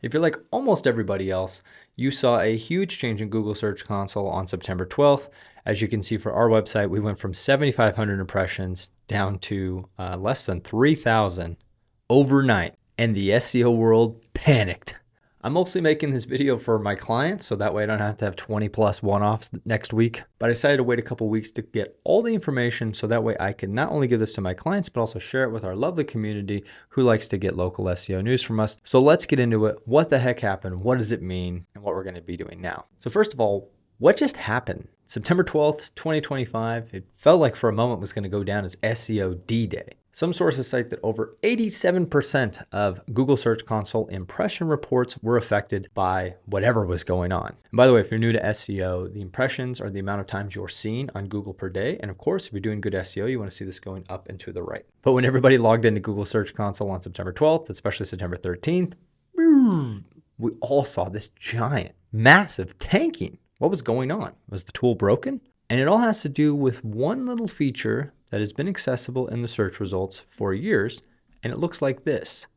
If you're like almost everybody else, you saw a huge change in Google Search Console on September 12th. As you can see for our website, we went from 7,500 impressions down to less than 3,000 overnight, and the SEO world panicked. I'm mostly making this video for my clients, so that way I don't have to have 20 plus one-offs next week. But I decided to wait a couple weeks to get all the information so that way I can not only give this to my clients, but also share it with our lovely community who likes to get local SEO news from us. So let's get into it. What the heck happened? What does it mean? And what we're going to be doing now. So first of all, what just happened? September 12th, 2025, it felt like for a moment was going to go down as SEO D-Day. Some sources cite that over 87% of Google Search Console impression reports were affected by whatever was going on. And by the way, if you're new to SEO, the impressions are the amount of times you're seen on Google per day. And of course, if you're doing good SEO, you want to see this going up and to the right. But when everybody logged into Google Search Console on September 12th, especially September 13th, we all saw this giant, massive tanking. What was going on? Was the tool broken? And it all has to do with one little feature that has been accessible in the search results for years, and it looks like this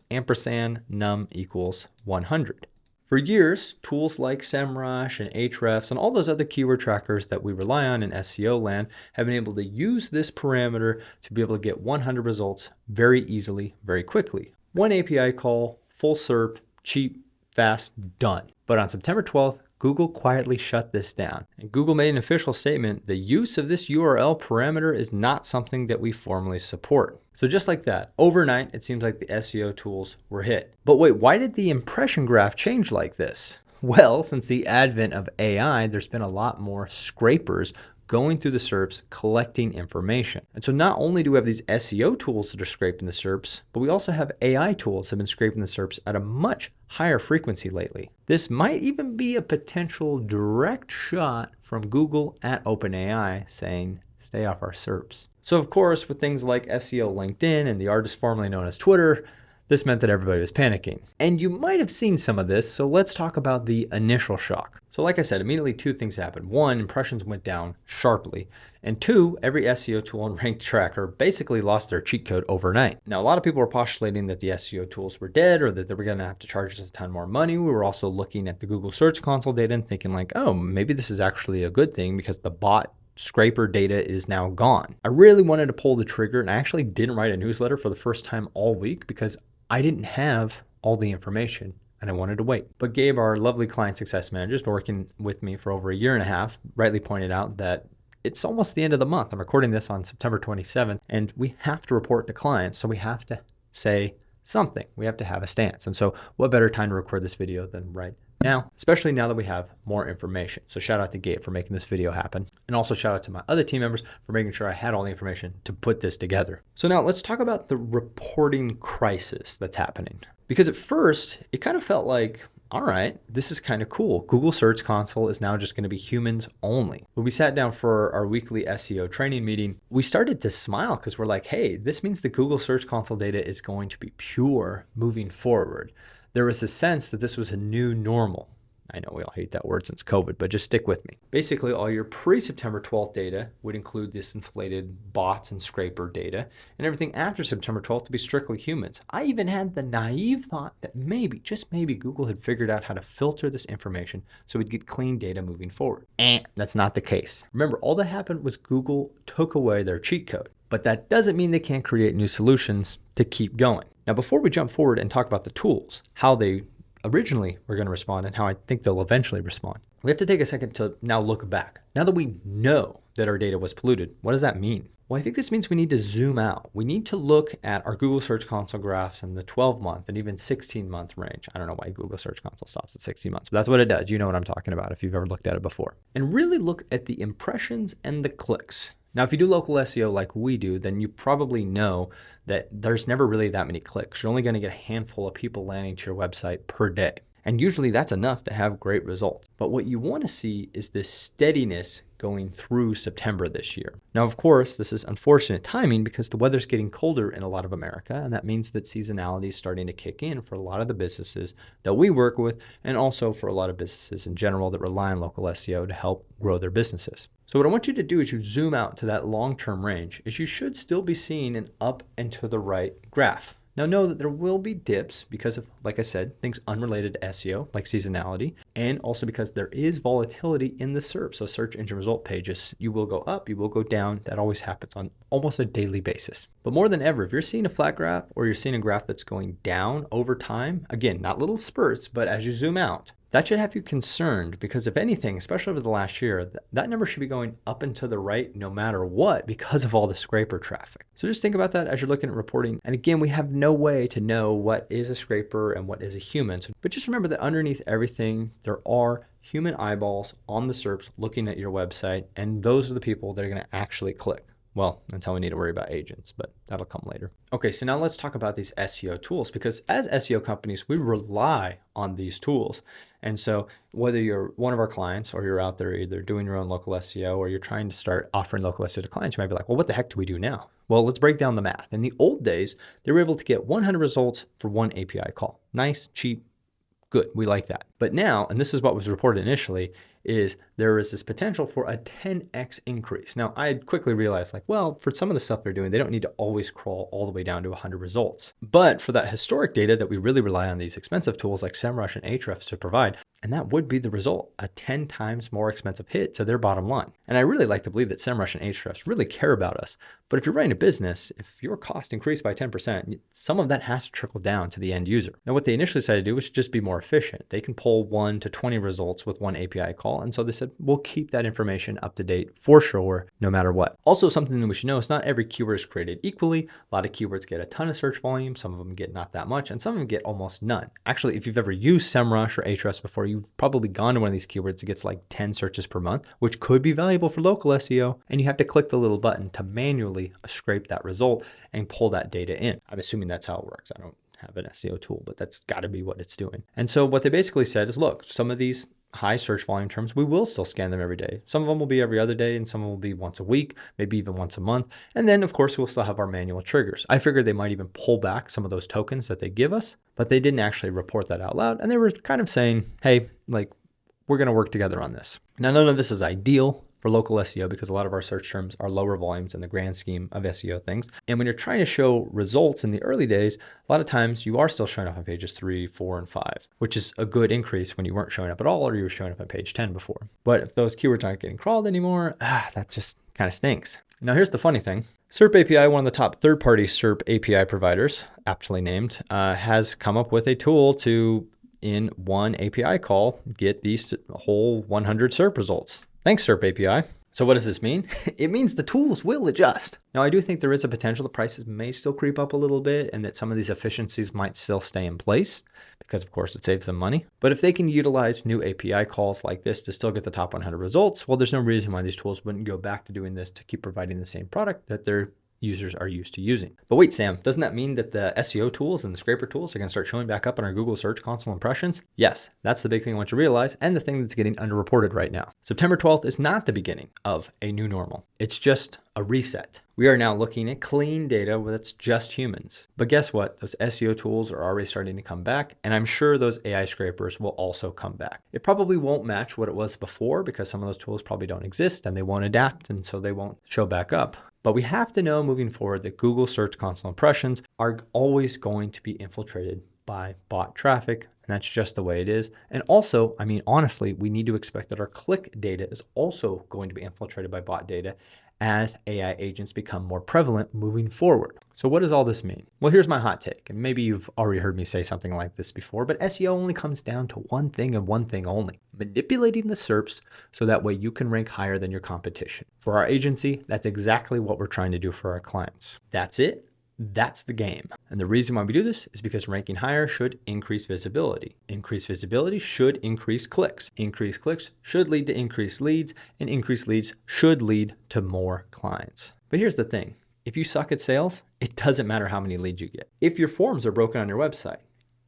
ampersand num equals 100. For years, tools like Semrush and Ahrefs and all those other keyword trackers that we rely on in SEO land have been able to use this parameter to be able to get 100 results very easily, very quickly. One API call, full SERP, cheap, fast, done. But on September 12th, Google quietly shut this down. And Google made an official statement, the use of this URL parameter is not something that we formally support. So just like that, overnight, it seems like the SEO tools were hit. But wait, why did the impression graph change like this? Well, since the advent of AI, there's been a lot more scrapers going through the SERPs, collecting information. And so not only do we have these SEO tools that are scraping the SERPs, but we also have AI tools that have been scraping the SERPs at a much higher frequency lately. This might even be a potential direct shot from Google at OpenAI saying, stay off our SERPs. So of course, with things like SEO LinkedIn and the artist formerly known as Twitter, this meant that everybody was panicking. And you might have seen some of this, so let's talk about the initial shock. So like I said, immediately two things happened. One, impressions went down sharply. And two, every SEO tool and ranked tracker basically lost their cheat code overnight. Now, a lot of people were postulating that the SEO tools were dead or that they were gonna have to charge us a ton more money. We were also looking at the Google Search Console data and thinking like, oh, maybe this is actually a good thing because the bot scraper data is now gone. I really wanted to pull the trigger, and I actually didn't write a newsletter for the first time all week because I didn't have all the information and I wanted to wait. But Gabe, our lovely client success manager, has been working with me for over a year and a half, rightly pointed out that it's almost the end of the month. I'm recording this on September 27th, and we have to report to clients. So we have to say something. We have to have a stance. And so what better time to record this video than right now, especially now that we have more information. So shout out to Gabe for making this video happen. And also shout out to my other team members for making sure I had all the information to put this together. So now let's talk about the reporting crisis that's happening. Because at first, it kind of felt like, all right, this is kind of cool. Google Search Console is now just going to be humans only. When we sat down for our weekly SEO training meeting, we started to smile because we're like, hey, this means the Google Search Console data is going to be pure moving forward. There was a sense that this was a new normal. I know we all hate that word since COVID, but just stick with me. Basically, all your pre-September 12th data would include this inflated bots and scraper data, and everything after September 12th to be strictly humans. I even had the naive thought that maybe, just maybe, Google had figured out how to filter this information so we'd get clean data moving forward. That's not the case. Remember, all that happened was Google took away their cheat code, but that doesn't mean they can't create new solutions to keep going. Now, before we jump forward and talk about the tools, how they originally were going to respond and how I think they'll eventually respond, we have to take a second to now look back. Now that we know that our data was polluted, what does that mean? Well, I think this means we need to zoom out. We need to look at our Google Search Console graphs in the 12-month and even 16-month range. I don't know why Google Search Console stops at 16 months, but that's what it does. You know what I'm talking about if you've ever looked at it before. And really look at the impressions and the clicks. Now, if you do local SEO like we do, then you probably know that there's never really that many clicks. You're only going to get a handful of people landing to your website per day. And usually that's enough to have great results. But what you want to see is this steadiness going through September this year. Now, of course, this is unfortunate timing because the weather's getting colder in a lot of America, and that means that seasonality is starting to kick in for a lot of the businesses that we work with, and also for a lot of businesses in general that rely on local SEO to help grow their businesses. So what I want you to do is you zoom out to that long-term range, is you should still be seeing an up and to the right graph. Now know that there will be dips because of, like I said, things unrelated to SEO, like seasonality, and also because there is volatility in the SERP, so search engine result pages. You will go up, you will go down. That always happens on almost a daily basis. But more than ever, if you're seeing a flat graph or you're seeing a graph that's going down over time, again, not little spurts, but as you zoom out, that should have you concerned, because if anything, especially over the last year, that number should be going up and to the right no matter what because of all the scraper traffic. So just think about that as you're looking at reporting. And again, we have no way to know what is a scraper and what is a human. But just remember that underneath everything, there are human eyeballs on the SERPs looking at your website, and those are the people that are going to actually click. Well, until we need to worry about agents, but that'll come later. Okay, so now let's talk about these SEO tools, because as SEO companies, we rely on these tools. And so whether you're one of our clients or you're out there either doing your own local SEO or you're trying to start offering local SEO to clients, you might be like, well, what the heck do we do now? Well, let's break down the math. In the old days, they were able to get 100 results for one API call. Nice, cheap, good. We like that. But now, and this is what was reported initially, is there is this potential for a 10x increase. Now, I quickly realized, like, well, for some of the stuff they're doing, they don't need to always crawl all the way down to 100 results. But for that historic data that we really rely on these expensive tools like Semrush and Ahrefs to provide, and that would be the result, a 10 times more expensive hit to their bottom line. And I really like to believe that Semrush and Ahrefs really care about us. But if you're running a business, if your cost increased by 10%, some of that has to trickle down to the end user. Now, what they initially decided to do was just be more efficient. They can pull 1 to 20 results with one API call. And so they said, we'll keep that information up to date for sure, no matter what. Also, something that we should know is not every keyword is created equally. A lot of keywords get a ton of search volume. Some of them get not that much, and some of them get almost none. Actually, if you've ever used Semrush or Ahrefs before, you've probably gone to one of these keywords that gets like 10 searches per month, which could be valuable for local SEO. And you have to click the little button to manually scrape that result and pull that data in. I'm assuming that's how it works. I don't have an SEO tool, but that's got to be what it's doing. And so what they basically said is, look, some of these high search volume terms, we will still scan them every day. Some of them will be every other day, and some will be once a week, maybe even once a month. And then, of course, we'll still have our manual triggers. I figured they might even pull back some of those tokens that they give us, but they didn't actually report that out loud. And they were kind of saying, hey, like, we're going to work together on this. Now, none of this is ideal for local SEO because a lot of our search terms are lower volumes in the grand scheme of SEO things. And when you're trying to show results in the early days, a lot of times you are still showing up on pages 3, 4, and 5, which is a good increase when you weren't showing up at all or you were showing up on page 10 before. But if those keywords aren't getting crawled anymore, that just kind of stinks. Now, here's the funny thing. SERP API, one of the top third-party SERP API providers, aptly named, has come up with a tool to, in one API call, get these whole 100 SERP results. Thanks, SERP API. So what does this mean? It means the tools will adjust. Now, I do think there is a potential the prices may still creep up a little bit and that some of these efficiencies might still stay in place because, of course, it saves them money. But if they can utilize new API calls like this to still get the top 100 results, well, there's no reason why these tools wouldn't go back to doing this to keep providing the same product that they're users are used to using. But wait, Sam, doesn't that mean that the SEO tools and the scraper tools are going to start showing back up on our Google Search Console impressions? Yes, that's the big thing I want you to realize, and the thing that's getting underreported right now. September 12th is not the beginning of a new normal. It's just a reset. We are now looking at clean data that's just humans. But guess what? Those SEO tools are already starting to come back, and I'm sure those AI scrapers will also come back. It probably won't match what it was before because some of those tools probably don't exist and they won't adapt, and so they won't show back up. But we have to know moving forward that Google Search Console impressions are always going to be infiltrated by bot traffic, and that's just the way it is. And also, I mean, honestly, we need to expect that our click data is also going to be infiltrated by bot data as AI agents become more prevalent moving forward. So what does all this mean? Well, here's my hot take, and maybe you've already heard me say something like this before, but SEO only comes down to one thing and one thing only: manipulating the SERPs so that way you can rank higher than your competition. For our agency, that's exactly what we're trying to do for our clients. That's it. That's the game. And the reason why we do this is because ranking higher should increase visibility. Increased visibility should increase clicks. Increased clicks should lead to increased leads, and increased leads should lead to more clients. But here's the thing. If you suck at sales, it doesn't matter how many leads you get. If your forms are broken on your website,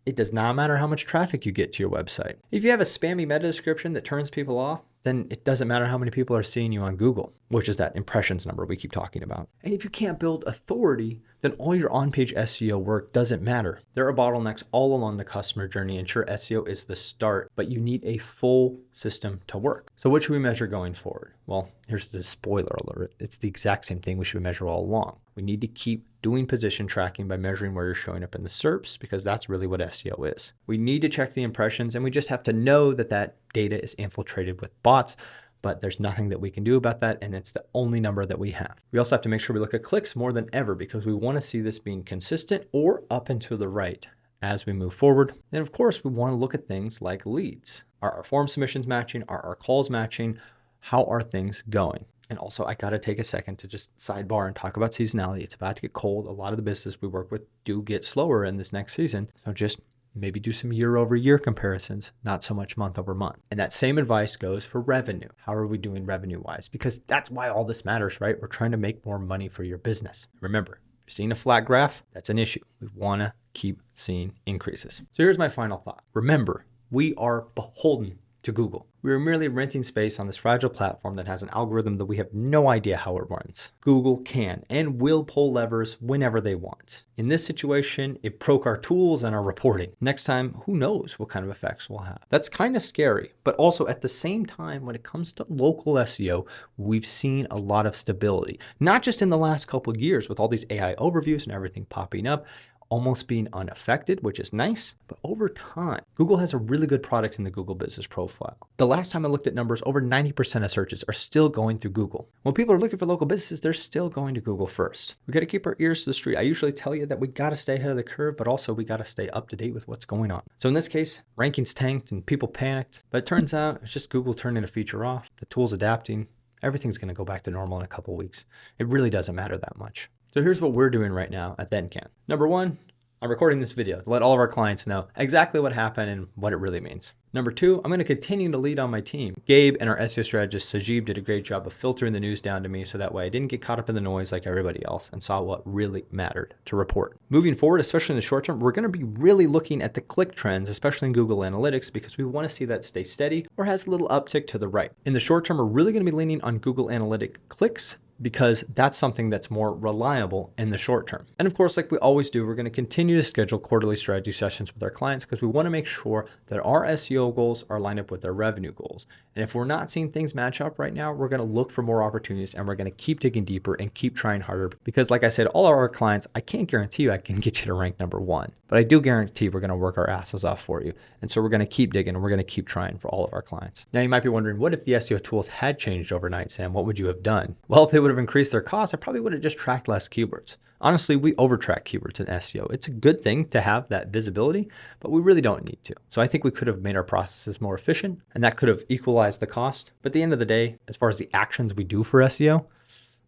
it does not matter how much traffic you get to your website. If you have a spammy meta description that turns people off, then it doesn't matter how many people are seeing you on Google. which is that impressions number we keep talking about. And if you can't build authority, then all your on-page SEO work doesn't matter. There are bottlenecks all along the customer journey, and sure, SEO is the start, but you need a full system to work. So what should we measure going forward? Well, here's the spoiler alert. It's the exact same thing we should measure all along. We need to keep doing position tracking by measuring where you're showing up in the SERPs, because that's really what SEO is. We need to check the impressions, and we just have to know that that data is infiltrated with bots, but there's nothing that we can do about that, and it's the only number that we have. We also have to make sure we look at clicks more than ever, because we want to see this being consistent or up and to the right as we move forward. And of course, we want to look at things like leads. Are our form submissions matching? Are our calls matching? How are things going? And also, I got to take a second to just sidebar and talk about seasonality. It's about to get cold. A lot of the business we work with do get slower in this next season. So just maybe do some year over year comparisons, not so much month over month. And that same advice goes for revenue. How are we doing revenue wise? Because that's why all this matters, right? We're trying to make more money for your business. Remember, if you're seeing a flat graph, that's an issue. We want to keep seeing increases. So here's my final thought. Remember, we are beholden to Google. We are merely renting space on this fragile platform that has an algorithm that we have no idea how it runs. Google can and will pull levers whenever they want. In this situation, it broke our tools and our reporting. Next time, who knows what kind of effects we'll have. That's kind of scary, but also at the same time, when it comes to local SEO, we've seen a lot of stability, not just in the last couple of years with all these AI overviews and everything popping up, almost being unaffected, which is nice. But over time, Google has a really good product in the Google Business Profile. The last time I looked at numbers, over 90% of searches are still going through Google. When people are looking for local businesses, they're still going to Google first. We got to keep our ears to the street. I usually tell you that we got to stay ahead of the curve, but also we got to stay up to date with what's going on. So in this case, rankings tanked and people panicked, but it turns out it's just Google turning a feature off, the tool's adapting. Everything's going to go back to normal in a couple of weeks. It really doesn't matter that much. So here's what we're doing right now at ThenCan. Number one, I'm recording this video to let all of our clients know exactly what happened and what it really means. Number two, I'm going to continue to lead on my team. Gabe and our SEO strategist, Sajib, did a great job of filtering the news down to me so that way I didn't get caught up in the noise like everybody else and saw what really mattered to report. Moving forward, especially in the short term, we're going to be really looking at the click trends, especially in Google Analytics, because we want to see that stay steady or has a little uptick to the right. In the short term, we're really going to be leaning on Google Analytic clicks, because that's something that's more reliable in the short term. And of course, like we always do, we're going to continue to schedule quarterly strategy sessions with our clients because we want to make sure that our SEO goals are lined up with their revenue goals. And if we're not seeing things match up right now, we're going to look for more opportunities and we're going to keep digging deeper and keep trying harder. Because like I said, all of our clients, I can't guarantee you I can get you to rank number one, but I do guarantee we're going to work our asses off for you. And so we're going to keep digging and we're going to keep trying for all of our clients. Now you might be wondering, what if the SEO tools had changed overnight, Sam? What would you have done? Well, if they would have increased their costs, I probably would have just tracked less keywords. Honestly, we overtrack keywords in SEO. It's a good thing to have that visibility, but we really don't need to. So I think we could have made our processes more efficient and that could have equalized the cost. But at the end of the day, as far as the actions we do for SEO,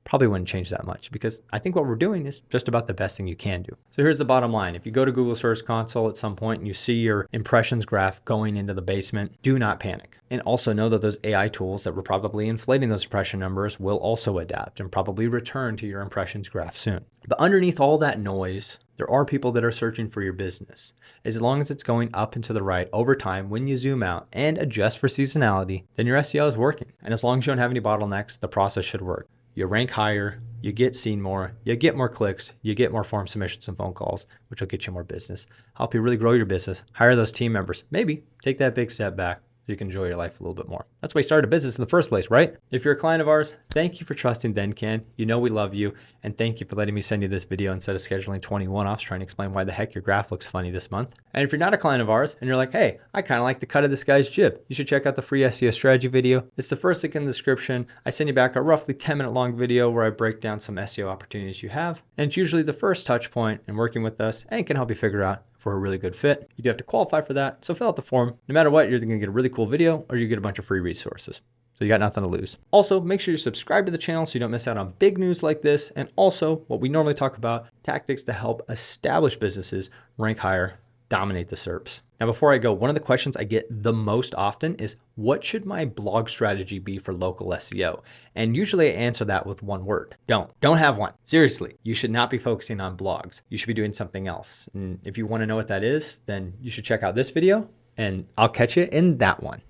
probably wouldn't change that much because I think what we're doing is just about the best thing you can do. So here's the bottom line. If you go to Google Search Console at some point and you see your impressions graph going into the basement, do not panic. And also know that those AI tools that were probably inflating those impression numbers will also adapt and probably return to your impressions graph soon. But underneath all that noise, there are people that are searching for your business. As long as it's going up and to the right over time, when you zoom out and adjust for seasonality, then your SEO is working. And as long as you don't have any bottlenecks, the process should work. You rank higher, you get seen more, you get more clicks, you get more form submissions and phone calls, which will get you more business, help you really grow your business, hire those team members, maybe take that big step back so you can enjoy your life a little bit more. That's why you started a business in the first place, right? If you're a client of ours, thank you for trusting ThenCan. You know we love you, and thank you for letting me send you this video instead of scheduling 21 offs trying to explain why the heck your graph looks funny this month. And if you're not a client of ours and you're like, hey, I kind of like the cut of this guy's jib, you should check out the free SEO strategy video. It's the first link in the description. I send you back a roughly 10-minute long video where I break down some SEO opportunities you have. And it's usually the first touch point in working with us and can help you figure out for a really good fit. You do have to qualify for that, so fill out the form. No matter what, you're either gonna get a really cool video or you get a bunch of free resources. So you got nothing to lose. Also, make sure you subscribe to the channel so you don't miss out on big news like this. And also what we normally talk about, tactics to help established businesses rank higher, dominate the SERPs. Now, before I go, one of the questions I get the most often is, what should my blog strategy be for local SEO? And usually I answer that with one word: don't have one. Seriously, you should not be focusing on blogs. You should be doing something else. And if you want to know what that is, then you should check out this video and I'll catch you in that one.